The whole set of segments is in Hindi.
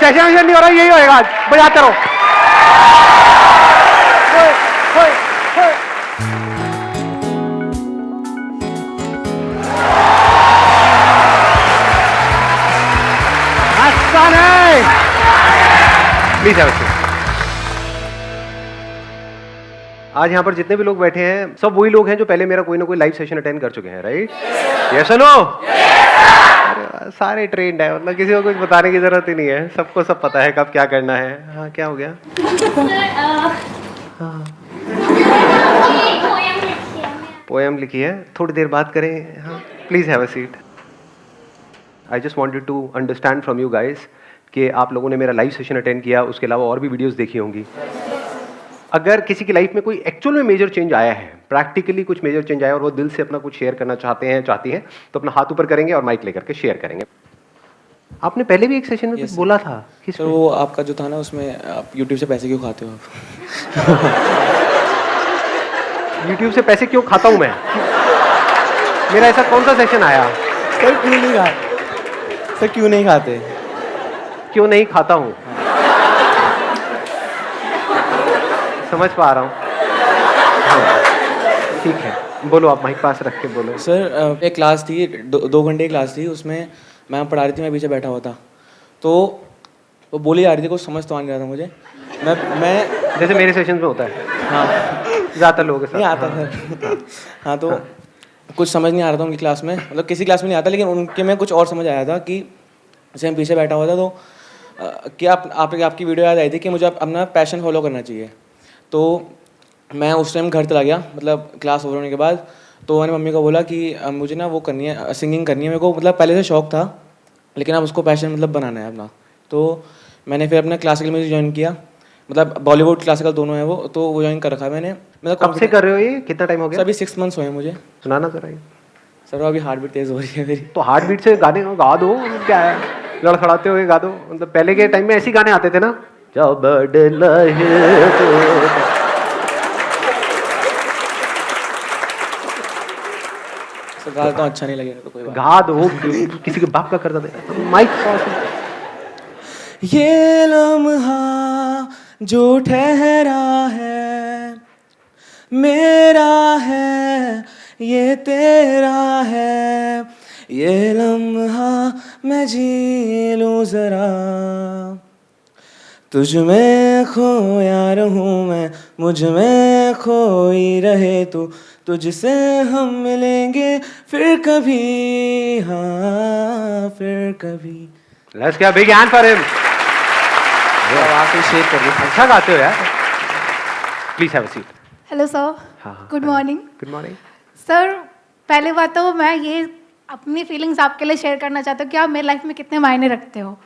सेशन नहीं हो रहा, यही होएगा आज, बजाते रहो। प्लीज आज यहाँ पर जितने भी लोग बैठे हैं सब वही लोग हैं जो पहले मेरा कोई ना कोई लाइव सेशन अटेंड कर चुके हैं, राइट? यस और नो? अरे सारे ट्रेंड है, मतलब किसी को कुछ बताने की जरूरत ही नहीं है, सबको सब पता है कब क्या करना है। हाँ, क्या हो गया? हाँ, पोएम लिखी है, थोड़ी देर बात करें। हाँ, please have a seat. I just wanted to understand from you guys कि आप लोगों ने मेरा लाइव सेशन अटेंड किया, उसके अलावा और भी वीडियोस देखी होंगी। अगर किसी की लाइफ में कोई एक्चुअल में मेजर चेंज आया है, प्रैक्टिकली कुछ मेजर चेंज आया और वो दिल से अपना कुछ शेयर करना चाहती हैं तो अपना हाथ ऊपर करेंगे और माइक लेकर के शेयर करेंगे। आपने पहले भी एक सेशन में कुछ बोला था, किस तो वो आपका जो था ना, उसमें आप यूट्यूब से पैसे क्यों खाते हो आप? यूट्यूब से पैसे क्यों खाता हूं मैं? मेरा ऐसा कौन सा सेशन आया? सर क्यों नहीं खाते? सर क्यों नहीं खाते? क्यों नहीं खाता हूं? समझ पा रहा हूँ। ठीक है, बोलो, आप माइक पास रख के बोलो। सर एक क्लास थी, 2 घंटे की क्लास थी, उसमें मैम पढ़ा रही थी, मैं पीछे बैठा हुआ था, तो वो बोली आ रही थी, कुछ समझ तो आ नहीं रहा था मुझे। मैं जैसे मेरे सेशन में होता है। हाँ, ज़्यादातर लोगों के साथ नहीं आता सर। हाँ, तो कुछ समझ नहीं आ रहा था उनकी क्लास में, मतलब किसी क्लास में नहीं आता, लेकिन उनके में कुछ और समझ आया था कि जैसे मैं पीछे बैठा हुआ था, तो क्या आपकी वीडियो याद आई थी कि मुझे अपना पैशन फॉलो करना चाहिए। तो मैं उस टाइम घर चला गया, मतलब क्लास ओवर होने के बाद, तो मैंने मम्मी को बोला कि मुझे ना वो करनी है, सिंगिंग करनी है मेरे को, मतलब पहले से शौक था, लेकिन अब उसको पैशन मतलब बनाना है अपना। तो मैंने फिर अपना क्लासिकल म्यूजिक ज्वाइन किया, मतलब बॉलीवुड क्लासिकल दोनों है वो, तो वो ज्वाइन कर रखा है मैंने। मतलब कब से कर रहे हो ये? कितना टाइम हो गया? अभी 6 मंथ्स हुए हैं मुझे। सुनाना जरा ये। सर अभी हार्ट बीट तेज़ हो रही है मेरी। तो हार्ट बीट से गाने गा दो, क्या है, लड़खड़ाते हुए गा दो। मतलब पहले के टाइम में ऐसे गाने आते थे ना, जब गा तो अच्छा नहीं लगेगा तो कोई बात। गा दो, किसी के बाप का करता था। माइक ये लम्हा जो ठहरा है मेरा है, ये तेरा है, ये लम्हा मैं जी लूं जरा, तुझ में खोया रहूं मैं, मुझ में खोई रहे तू, तुझसे हम मिलेंगे फिर कभी, हाँ फिर कभी। Let's give a big hand for him. आवाज़ से शेक कर रही है। अच्छा गाते हो यार। Please have a seat. Hello sir, good morning. Good morning sir, पहले बात तो मैं ये अपनी फीलिंग्स आपके लिए शेयर करना चाहती हूँ कि आप मेरी लाइफ में कितने मायने रखते हो।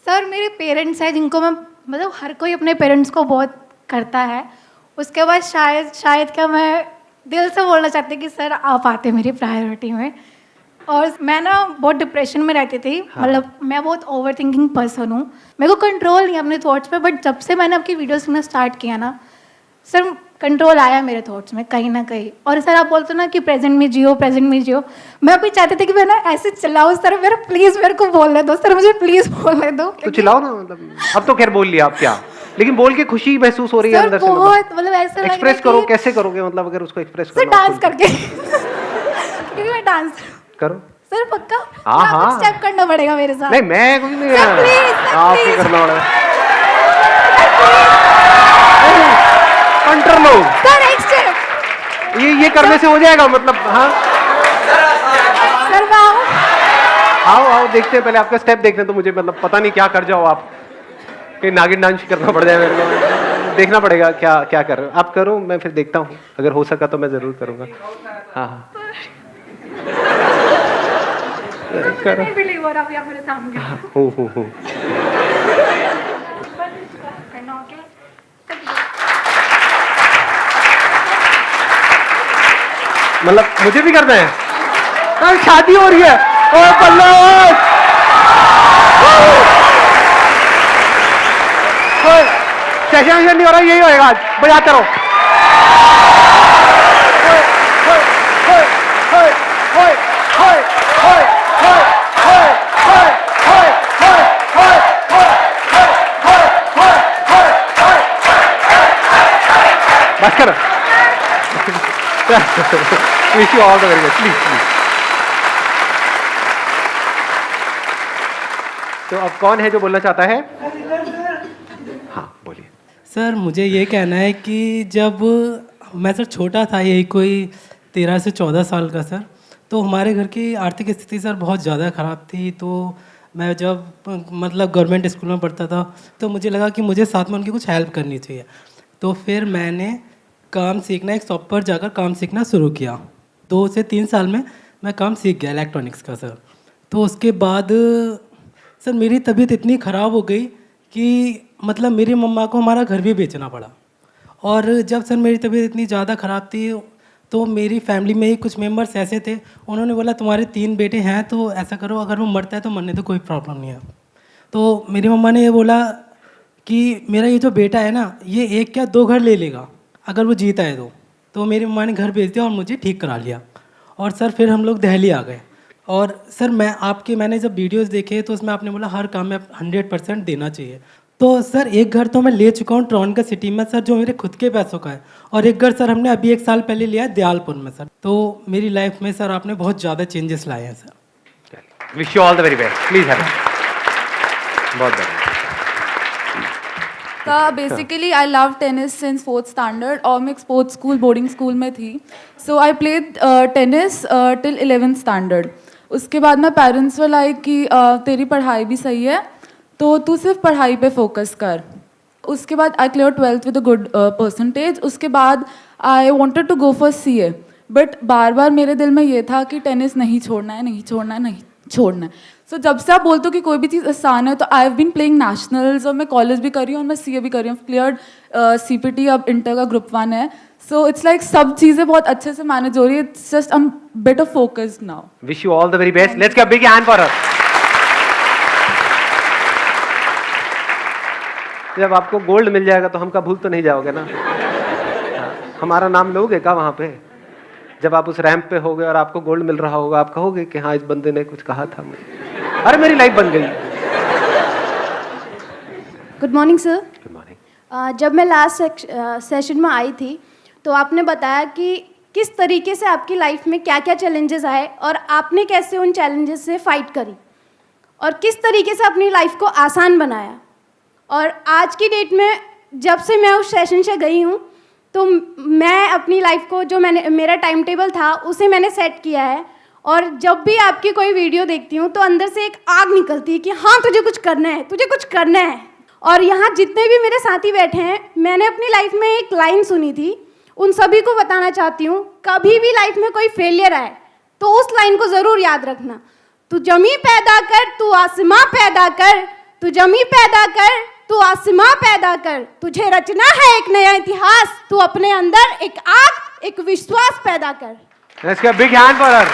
सर, मेरे पेरेंट्स हैं जिनको मैं, मतलब हर कोई अपने पेरेंट्स को बहुत करता है। उसके बाद शायद क्या मैं दिल से बोलना चाहती कि सर आप आते मेरी प्रायोरिटी में। और मैं ना बहुत डिप्रेशन में रहती थी। हाँ। मतलब मैं बहुत ओवर थिंकिंग पर्सन हूँ, मेरे को कंट्रोल नहीं है अपने थॉट्स पे। बट जब से मैंने आपकी वीडियोस देखना स्टार्ट किया ना सर, कंट्रोल आया मेरे थॉट्स में कहीं ना कहीं। और सर आप बोलते हो ना कि प्रेजेंट में जियो, प्रेजेंट में जियो। मैं अभी चाहती थी कि मैं ना ऐसे चिल्लाऊं, सर मेरा प्लीज़ मेरे को बोलने दो, सर मुझे प्लीज़ बोलने दो। तो चिल्लाओ ना, मतलब अब तो खैर बोल लिया, आप क्या, लेकिन बोल के खुशी महसूस हो रही है अंदर से। मतलब ऐसा एक्सप्रेस करो, कैसे करोगे, मतलब अगर उसको एक्सप्रेस सर करना डांस करके क्योंकि मैं डांस करो सर पक्का। हाँ हाँ, स्टेप करना पड़ेगा मेरे साथ। नहीं मैं कुछ नहीं, सर प्लीज, आपको करना पड़ेगा। कंट्रोल लो सर, एक स्टेप ये करने से हो जाएगा, मतलब हाँ। सर मैं आओ आओ, देखते हैं, पहले आपका स्टेप देखने तो मुझे, मतलब पता नहीं क्या कर जाओ आप, कहीं नागिन डांस करना पड़ जाए मेरे को। देखना पड़ेगा क्या क्या कर रहे हो आप। करो, मैं फिर देखता हूँ, अगर हो सका तो मैं जरूर करूँगा। हाँ हाँ करो। नहीं बिलीव हो रहा अभी आप मेरे सामने। हो मतलब मुझे भी करना है? हाँ, शादी हो रही है। ओ बल्लो, सेशन नहीं हो रहा, यही होएगा आज, बजाते रहो। शाबाश करो। Wish you all the very best, please please. तो अब कौन है जो बोलना चाहता है? हाँ बोलिए। सर मुझे ये कहना है कि जब मैं सर छोटा था, यही कोई 13 से 14 साल का सर, तो हमारे घर की आर्थिक स्थिति सर बहुत ज़्यादा ख़राब थी। तो मैं जब मतलब गवर्नमेंट स्कूल में पढ़ता था तो मुझे लगा कि मुझे साथ में उनकी कुछ हेल्प करनी चाहिए। तो फिर मैंने काम सीखना, एक शॉप पर जाकर काम सीखना शुरू किया। 2 से 3 साल में मैं काम सीख गया इलेक्ट्रॉनिक्स का सर। तो उसके बाद सर मेरी तबीयत इतनी ख़राब हो गई कि मतलब मेरी मम्मा को हमारा घर भी बेचना पड़ा। और जब सर मेरी तबीयत इतनी ज़्यादा ख़राब थी तो मेरी फैमिली में ही कुछ मेंबर्स ऐसे थे, उन्होंने बोला तुम्हारे 3 बेटे हैं तो ऐसा करो, अगर वो मरता है तो मरने दो, कोई प्रॉब्लम नहीं है। तो मेरी मम्मा ने ये बोला कि मेरा ये जो बेटा है ना, ये 1 क्या 2 घर ले लेगा अगर वो जीता है तो मेरी मम्मा ने घर भेज दिया और मुझे ठीक करा लिया। और सर फिर हम लोग दिल्ली आ गए। और सर मैंने जब वीडियोस देखे तो उसमें आपने बोला हर काम में 100% देना चाहिए। तो सर एक घर तो मैं ले चुका हूँ ट्रॉन का सिटी में सर, जो मेरे खुद के पैसों का है। और एक घर सर हमने अभी 1 साल पहले लिया है दयालपुर में सर। तो मेरी लाइफ में सर आपने बहुत ज़्यादा चेंजेस लाए हैं sir. Wish you all the very best, please have बहुत बढ़िया। Basically I love tennis since 4th standard और मैं एक स्पोर्ट्स स्कूल बोर्डिंग स्कूल में थी। So I played tennis till 11th standard. उसके बाद मैं पेरेंट्स वर लाइक कि तेरी पढ़ाई भी सही है तो तू सिर्फ पढ़ाई पे फोकस कर। उसके बाद I clear 12th with a good percentage. उसके बाद I wanted to go for CA, but बार बार मेरे दिल में ये था कि टेनिस नहीं छोड़ना है, नहीं छोड़ना है, नहीं छोड़ना है। सो जब से आप बोलते हो कि कोई भी चीज़ आसान है, तो I have been playing nationals और मैं कॉलेज भी कर रही हूँ और मैं CA भी कर रही हूँ। क्लियर CPT, अब इंटर का ग्रुप 1 है। सो इट्स लाइक सब चीज़ें बहुत अच्छे से मैनेज हो रही है। It's just I am better focused now. Wish you all the very best, let's give a big hand for her. जब आपको गोल्ड मिल जाएगा तो हमका भूल तो नहीं जाओगे ना? हमारा नाम लोगे क्या वहाँ पे? जब आप उस रैंप पे होगे और आपको गोल्ड मिल रहा होगा, आप कहोगे कि हाँ इस बंदे ने कुछ कहा था मुझे, अरे मेरी लाइफ बन गई। Good morning sir. Good morning. जब मैं लास्ट सेशन में आई थी तो आपने बताया कि किस तरीके से आपकी लाइफ में क्या क्या चैलेंजेस आए और आपने कैसे उन चैलेंजेस से फाइट करी और किस तरीके से अपनी लाइफ को आसान बनाया। और आज की डेट में जब से मैं उस सेशन से गई हूँ तो मैं अपनी लाइफ को जो मेरा टाइम टेबल था उसे मैंने सेट किया है। और जब भी आपकी कोई वीडियो देखती हूँ तो अंदर से एक आग निकलती है कि हाँ तुझे कुछ करना है, तुझे कुछ करना है। और यहाँ जितने भी मेरे साथी बैठे हैं, मैंने अपनी लाइफ में एक लाइन सुनी थी, उन सभी को बताना चाहती हूँ, कभी भी लाइफ में कोई फेलियर आए तो उस लाइन को ज़रूर याद रखना। तू जमी पैदा कर, तू आसमां पैदा कर, तू जमी पैदा कर, तू आसमां पैदा कर, तुझे रचना है एक नया इतिहास, तू अपने अंदर एक आग, एक विश्वास पैदा कर। Let's give a big hand for her.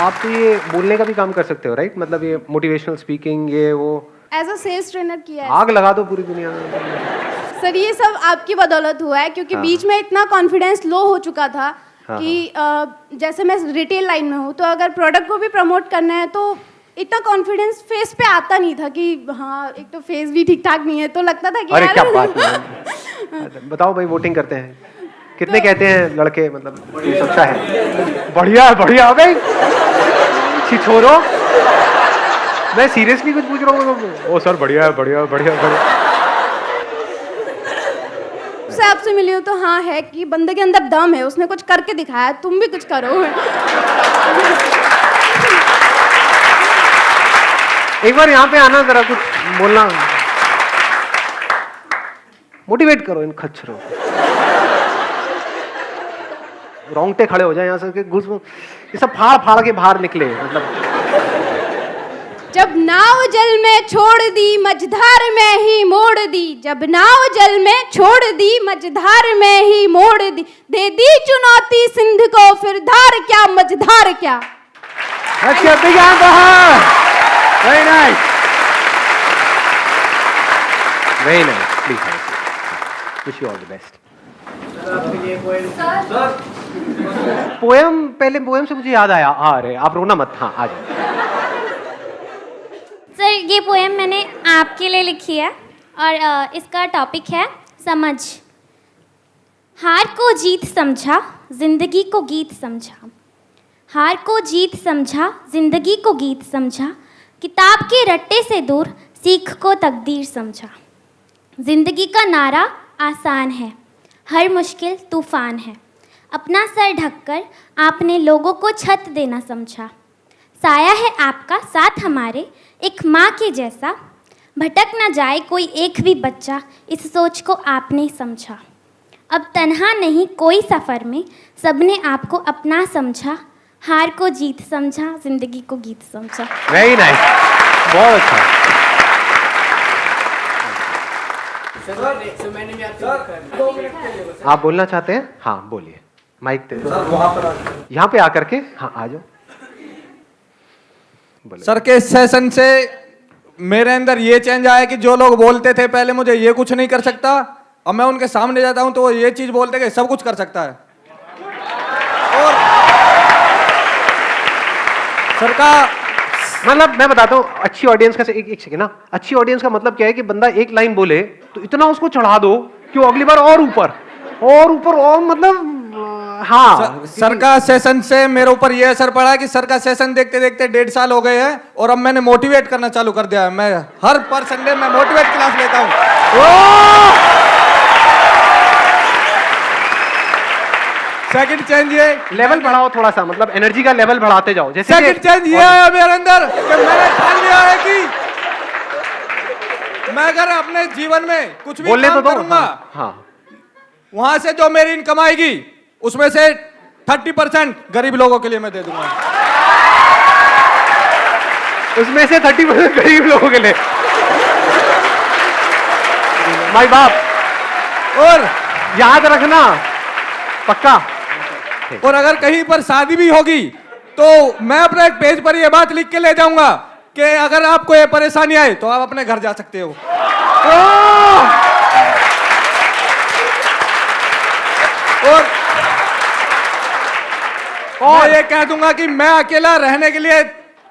आप तो ये बोलने का भी काम कर सकते हो, राइट? मतलब ये मोटिवेशनल स्पीकिंग, ये वो एज अ सेल्स ट्रेनर किया है। आग लगा दो पूरी दुनिया में। सर ये सब आपकी बदौलत हुआ है, क्योंकि बीच में इतना कॉन्फिडेंस लो हो चुका था कि जैसे मैं रिटेल लाइन में हूँ, तो अगर प्रोडक्ट को भी प्रमोट करना है तो इतना कॉन्फिडेंस फेस पे आता नहीं था कि हाँ, एक तो फेस भी ठीक ठाक नहीं है, तो लगता था कि अरे क्या बात है। बताओ भाई, वोटिंग करते हैं कितने? कहते हैं लड़के, मतलब ये अच्छा है, बढ़िया बढ़िया भाई, छोड़ो, मैं सीरियसली कुछ पूछ रहा हूँ। ओ सर बढ़िया बढ़िया बढ़िया बढ़िया। से आपसे मिली हूँ तो हाँ है कि बंदे के अंदर दम है, उसने कुछ करके दिखाया, तुम भी कुछ करो। एक बार यहाँ पे आना, जरा कुछ बोलना, मोटिवेट करो इन खच्चरों को। रोंगटे खड़े हो जाए यहाँ से, घुस ये सब फाड़ फाड़ के बाहर निकले। मतलब जब नाव जल में छोड़ दी, मझधार में ही मोड़ दी, जब नाव जल में छोड़ दी, मझधार में ही मोड़ दी, दे दी चुनौती सिंध को, फिर धार क्या मझधार क्या। अच्छा, big hand for her. Very nice, very nice, please wish you all the best. Poem, पहले पोएम से मुझे याद आया, आ रहे आप रोना मत। हाँ आ जाओ सर, ये पोएम मैंने आपके लिए लिखी है। और इसका टॉपिक है समझ। हार को जीत समझा, जिंदगी को गीत समझा। हार को जीत समझा, जिंदगी को गीत समझा। किताब के रट्टे से दूर सीख को तकदीर समझा। जिंदगी का नारा आसान है, हर मुश्किल तूफान है। अपना सर ढककर आपने लोगों को छत देना समझा। साया है आपका साथ हमारे, एक माँ के जैसा। भटक ना जाए कोई एक भी बच्चा, इस सोच को आपने समझा। अब तन्हा नहीं कोई सफ़र में, सबने आपको अपना समझा। हार को जीत समझा, जिंदगी को गीत समझा। वेरी नाइस, बहुत अच्छा। आप बोलना चाहते हैं? हाँ बोलिए, माइक दे दो। यहाँ पे आकर के, हाँ आ जाओ। सर के सेशन से मेरे अंदर ये चेंज आया कि जो लोग बोलते थे पहले मुझे ये कुछ नहीं कर सकता, अब मैं उनके सामने जाता हूं तो वो ये चीज बोलते कि सब कुछ कर सकता है। और सर का मतलब मैं बताता हूँ, अच्छी ऑडियंस का एक सेकेंड ना, अच्छी ऑडियंस का मतलब क्या है कि बंदा एक लाइन बोले तो इतना उसको चढ़ा दो कि वो अगली बार और ऊपर और मतलब हाँ। सर का सेशन से मेरे ऊपर ये असर पड़ा है कि सर का सेशन देखते देखते 1.5 साल हो गए हैं और अब मैंने मोटिवेट करना चालू कर दिया है। मैं हर पर संडे में मोटिवेट क्लास लेता हूँ। सेकंड चेंज ये लेवल बढ़ाओ थोड़ा सा, मतलब एनर्जी का लेवल बढ़ाते जाओ। जैसे सेकंड चेंज ये है मेरे अंदर कि मैंने ठान लिया है कि मैं अगर अपने जीवन में कुछ भी बोलने काम तो दो। करूंगा, हाँ, वहां से जो मेरी इनकम आएगी उसमें से 30% गरीब लोगों के लिए मैं दे दूंगा। उसमें से 30% गरीब लोगों के लिए। माई बाप, और याद रखना पक्का। और अगर कहीं पर शादी भी होगी तो मैं अपने एक पेज पर ये बात लिख के ले जाऊंगा कि अगर आपको ये परेशानी आए तो आप अपने घर जा सकते हो। और मैं ये कह दूंगा कि मैं अकेला रहने के लिए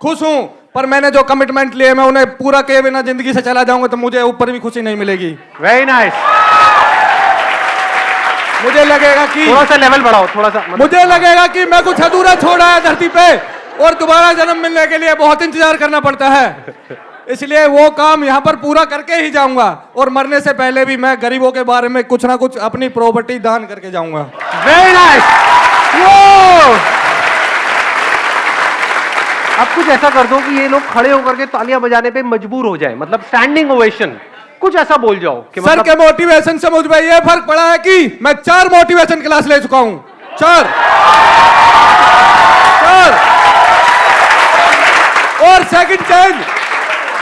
खुश हूं, पर मैंने जो कमिटमेंट लिए मैं उन्हें पूरा किए बिना जिंदगी से चला जाऊंगा तो मुझे ऊपर भी खुशी नहीं मिलेगी। Very nice. मुझे लगेगा कि थोड़ा सा लेवल बढ़ाओ, थोड़ा सा मतलब, मुझे लगेगा कि मैं कुछ अधूरा छोड़ा है धरती पे और दोबारा जन्म मिलने के लिए बहुत इंतजार करना पड़ता है, इसलिए वो काम यहाँ पर पूरा करके ही जाऊंगा। और मरने से पहले भी मैं गरीबों के बारे में कुछ ना कुछ अपनी प्रॉपर्टी दान करके जाऊंगा। Very nice. वो अब कुछ ऐसा कर दो कि ये लोग खड़े होकर के तालियां बजाने पे मजबूर हो जाए, मतलब स्टैंडिंग ओवेशन, कुछ ऐसा बोल जाओ कि सर मतलब... के मोटिवेशन से मुझ में ये फर्क पड़ा है कि मैं 4 मोटिवेशन क्लास ले चुका हूं। 4 और सेकंड चेंज,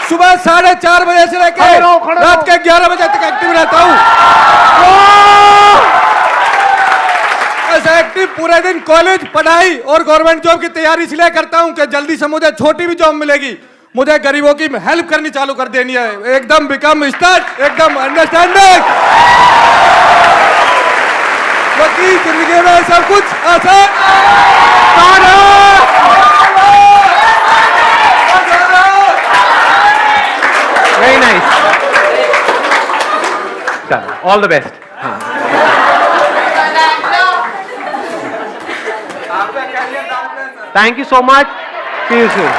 सुबह 4:30 बजे से लेकर रात के 11 बजे तक एक्टिव रहता हूं। ऐसा एक्टिव पूरे दिन कॉलेज, पढ़ाई और गवर्नमेंट जॉब की तैयारी इसलिए करता हूं कि जल्दी से मुझे छोटी भी जॉब मिलेगी, मुझे गरीबों की हेल्प करनी चालू कर देनी है। एकदम बिकम स्टार्ट, एकदम अंडरस्टैंडिंग, क्योंकि जिंदगी में सब कुछ आसान। वेरी नाइस, चलो all the best. Thank you so much, see you soon.